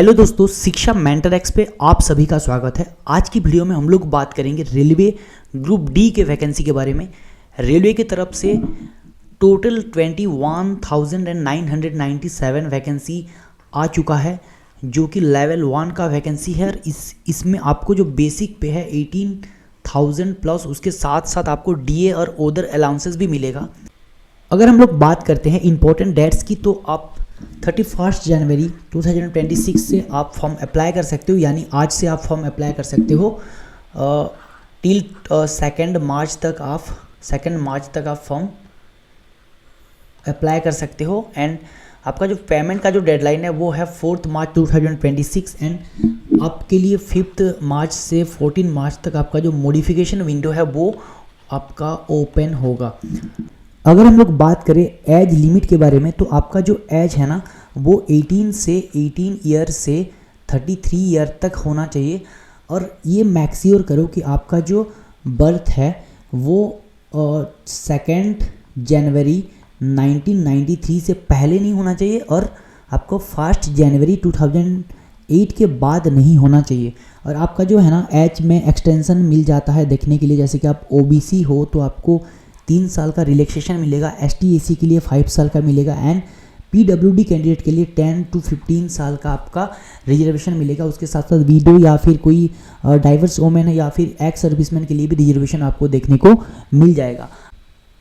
Hello दोस्तों, शिक्षा mentor x पे आप सभी का स्वागत है। आज की वीडियो में हम लोग बात करेंगे रेलवे ग्रुप डी के वैकेंसी के बारे में। रेलवे की तरफ से टोटल 21,997 वैकेंसी आ चुका है, जो कि लेवल 1 का वैकेंसी है। और इसमें आपको जो बेसिक पे है 18,000 प्लस, उसके साथ साथ आपको डीए और अदर अलाउंसेस भी मिलेगा। अगर हम लोग बात करते हैं इंपॉर्टेंट डेट्स की, तो आप 31 जनवरी 2026 से आप फॉर्म अप्लाई कर सकते हो, यानी आज से आप फॉर्म अप्लाई कर सकते हो टिल 2 मार्च तक आप फॉर्म अप्लाई कर सकते हो। एंड आपका जो पेमेंट का जो डेडलाइन है वो है 4 मार्च 2026 एंड आपके लिए 5 मार्च से 14 मार्च तक आपका जो मॉडिफिकेशन विंडो है वो आपका ओपन होगा। अगर हम लोग बात करें एज लिमिट के बारे में, तो आपका जो एज है ना वो 18 ईयर से 33 ईयर तक होना चाहिए। और ये मैक्सियोर करो कि आपका जो बर्थ है वो 2 जनवरी 1993 से पहले नहीं होना चाहिए और आपको 1 जनवरी 2008 के बाद नहीं होना चाहिए। और आपका जो है ना एज में एक्सटेंशन मिल जाता है देखने के लिए, जैसे कि आप ओबीसी हो तो आपको 3 साल का रिलैक्सेशन मिलेगा, एसटी एसी के लिए 5 साल का मिलेगा एंड पीडब्ल्यूडी कैंडिडेट के लिए 10 to 15 साल का आपका रिजर्वेशन मिलेगा। उसके साथ साथ वीडो या फिर कोई डाइवर्स वोमेन है या फिर एक्स सर्विसमैन के लिए भी रिजर्वेशन आपको देखने को मिल जाएगा।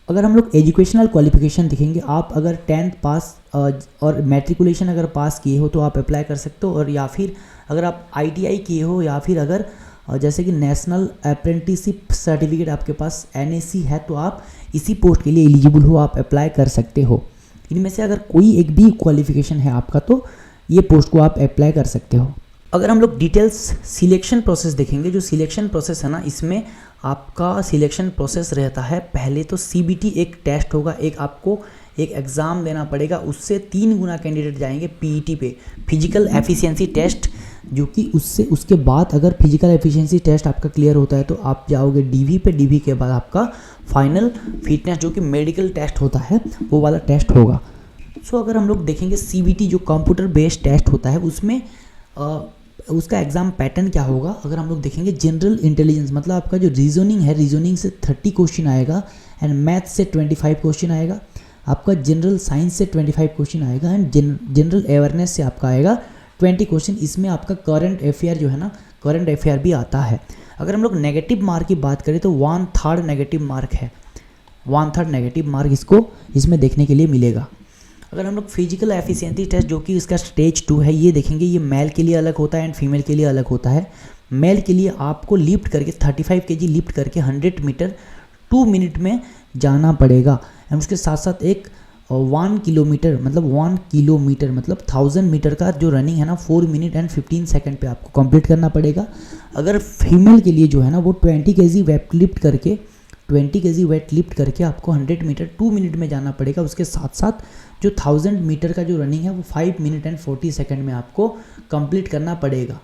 अगर हम लोग एजुकेशनल क्वालिफिकेशन देखेंगे, आप अगर 10th पास और मैट्रिकुलेशन अगर पास किए हो तो आप अप्लाई कर सकते हो, और या फिर अगर आप ITI किए हो या फिर अगर जैसे कि नेशनल अप्रेंटिसशिप सर्टिफिकेट आपके पास NAC है तो आप इसी पोस्ट के लिए एलिजिबल हो, आप अप्लाई कर सकते हो। इनमें से अगर कोई एक भी क्वालिफिकेशन है आपका तो ये पोस्ट को आप अप्लाई कर सकते हो। अगर हम लोग डिटेल्स सिलेक्शन प्रोसेस देखेंगे, जो सिलेक्शन प्रोसेस है ना, इसमें आपका सिलेक्शन प्रोसेस रहता है। पहले तो CBT एक टेस्ट होगा, एक आपको एक एग्ज़ाम देना पड़ेगा, उससे 3 गुना कैंडिडेट जाएंगे PET पे, फिजिकल एफिशिएंसी टेस्ट, जो कि उसके बाद अगर फिजिकल एफिशिएंसी टेस्ट आपका क्लियर होता है तो आप जाओगे DV पे। DV के बाद आपका फाइनल फिटनेस जो कि मेडिकल टेस्ट होता है वो वाला टेस्ट होगा। सो अगर हम लोग देखेंगे CBT जो कंप्यूटर बेस्ड टेस्ट होता है, उसमें उसका एग्ज़ाम पैटर्न क्या होगा। अगर हम लोग देखेंगे जनरल इंटेलिजेंस, मतलब आपका जो रीजनिंग है, रीजनिंग से 30 क्वेश्चन आएगा एंड मैथ से 25 क्वेश्चन आएगा, आपका जनरल साइंस से 25 क्वेश्चन आएगा एंड जनरल अवेयरनेस से आपका आएगा 20 क्वेश्चन। इसमें आपका करंट अफेयर जो है ना, करंट अफेयर भी आता है। अगर हम लोग नेगेटिव मार्क की बात करें तो 1/3 नेगेटिव मार्क है, 1/3 नेगेटिव मार्क इसमें देखने के लिए मिलेगा। अगर हम लोग फिजिकल एफिशिएंसी टेस्ट जो कि इसका स्टेज 2 है, ये देखेंगे, ये मेल के लिए अलग होता है एंड फीमेल के लिए अलग होता है। मेल के लिए आपको लिफ्ट करके 35 kg लिफ्ट करके 100 मीटर 2 मिनट में जाना पड़ेगा एंड उसके साथ साथ एक 1 किलोमीटर मतलब 1000 मीटर का जो रनिंग है ना 4 मिनट एंड 15 सेकंड पे आपको कंप्लीट करना पड़ेगा। अगर फीमेल के लिए जो है ना वो 20 kg वेट लिफ्ट करके आपको 100 मीटर 2 मिनट में जाना पड़ेगा। उसके साथ साथ जो 1000 मीटर का जो रनिंग है वो 5 मिनट एंड 40 सेकंड में आपको कंप्लीट करना पड़ेगा।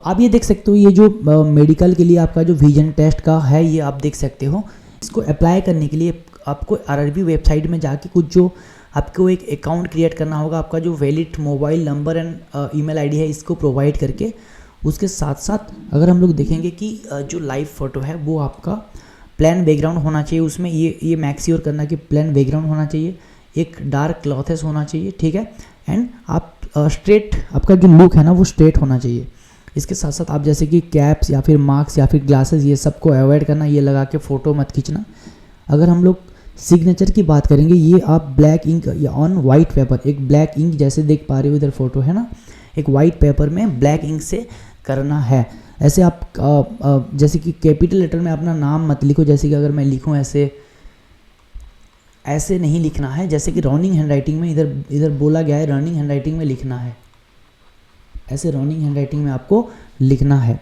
आप ये देख सकते हो, ये जो मेडिकल के लिए आपका जो विजन टेस्ट का है ये आप देख सकते हो। इसको अप्लाई करने के लिए आपको RRB वेबसाइट में जाके कुछ जो आपको एक अकाउंट क्रिएट करना होगा, आपका जो valid mobile number and email ID है इसको प्रोवाइड करके। उसके साथ साथ अगर हम लोग देखेंगे कि जो लाइव फ़ोटो है वो आपका प्लेन बैकग्राउंड होना चाहिए, उसमें ये मैक्सियोर करना कि प्लेन बैकग्राउंड होना चाहिए, एक डार्क क्लॉथेस होना चाहिए, ठीक है, एंड आप स्ट्रेट, आपका जो लुक है ना वो स्ट्रेट होना चाहिए। इसके साथ साथ आप जैसे कि कैप्स या फिर मास्क या फिर ग्लासेस ये सबको अवॉइड करना, ये लगा के फ़ोटो मत खींचना। अगर हम लोग सिग्नेचर की बात करेंगे, ये आप ब्लैक इंक या ऑन वाइट पेपर, एक ब्लैक इंक जैसे देख पा रहे हो इधर फोटो है ना, एक वाइट पेपर में ब्लैक इंक से करना है। ऐसे आप जैसे कि कैपिटल लेटर में अपना नाम मत लिखो, जैसे कि अगर मैं लिखूँ ऐसे नहीं लिखना है, जैसे कि रनिंग हैंडराइटिंग में इधर बोला गया है रनिंग हैंडराइटिंग में लिखना है, ऐसे रनिंग हैंडराइटिंग में आपको लिखना है।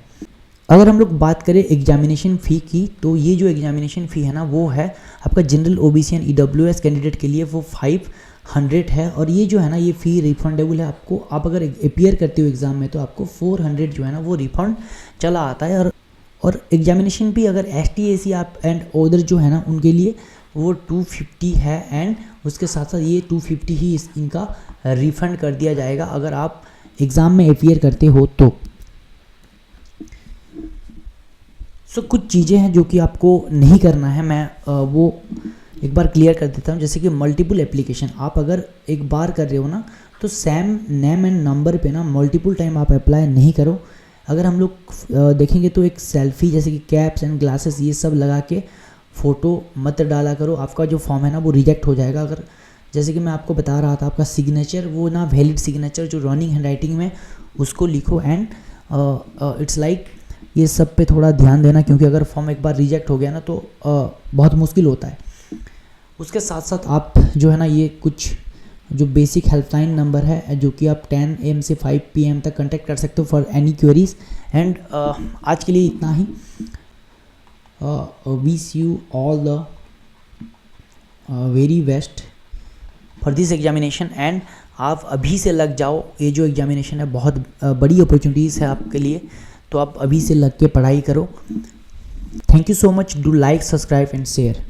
अगर हम लोग बात करें एग्जामिनेशन फ़ी की, तो ये जो एग्जामिनेशन फ़ी है ना वो है आपका general OBC and EWS candidate के लिए वो 500 है। और ये जो है ना ये फ़ी रिफंडेबल है आपको। आप अगर अपीयर करते हो एग्ज़ाम में तो आपको 400 जो है ना वो रिफंड चला आता है। और एग्जामिनेशन भी अगर ST SC आप एंड अदर जो है ना उनके लिए वो 250 है एंड उसके साथ साथ ये 250 ही इनका रिफ़ंड कर दिया जाएगा अगर आप एग्ज़ाम में अपीयर करते हो तो। कुछ चीज़ें हैं जो कि आपको नहीं करना है, मैं वो एक बार क्लियर कर देता हूँ। जैसे कि मल्टीपल एप्लीकेशन, आप अगर एक बार कर रहे हो ना तो सेम नेम एंड नंबर पे ना मल्टीपल टाइम आप अप्लाई नहीं करो। अगर हम लोग देखेंगे तो एक सेल्फी जैसे कि कैप्स एंड ग्लासेस ये सब लगा के फ़ोटो मत डाला करो, आपका जो फॉर्म है ना वो रिजेक्ट हो जाएगा। अगर जैसे कि मैं आपको बता रहा था, आपका सिग्नेचर वो ना वैलिड सिग्नेचर जो रनिंग हैंड राइटिंग में उसको लिखो। एंड इट्स लाइक ये सब पे थोड़ा ध्यान देना, क्योंकि अगर फॉर्म एक बार रिजेक्ट हो गया ना तो बहुत मुश्किल होता है। उसके साथ साथ आप जो है ना ये कुछ जो बेसिक हेल्पलाइन नंबर है जो कि आप 10 AM से 5 PM तक कांटेक्ट कर सकते हो फॉर एनी क्वेरीज। एंड आज के लिए इतना ही। Wish you all the very best for this examination. And आप अभी से लग जाओ, ये जो एग्जामिनेशन है बहुत बड़ी अपॉर्चुनिटीज़ है आपके लिए, तो आप अभी से लग के पढ़ाई करो। Thank you so much, do like, subscribe and share.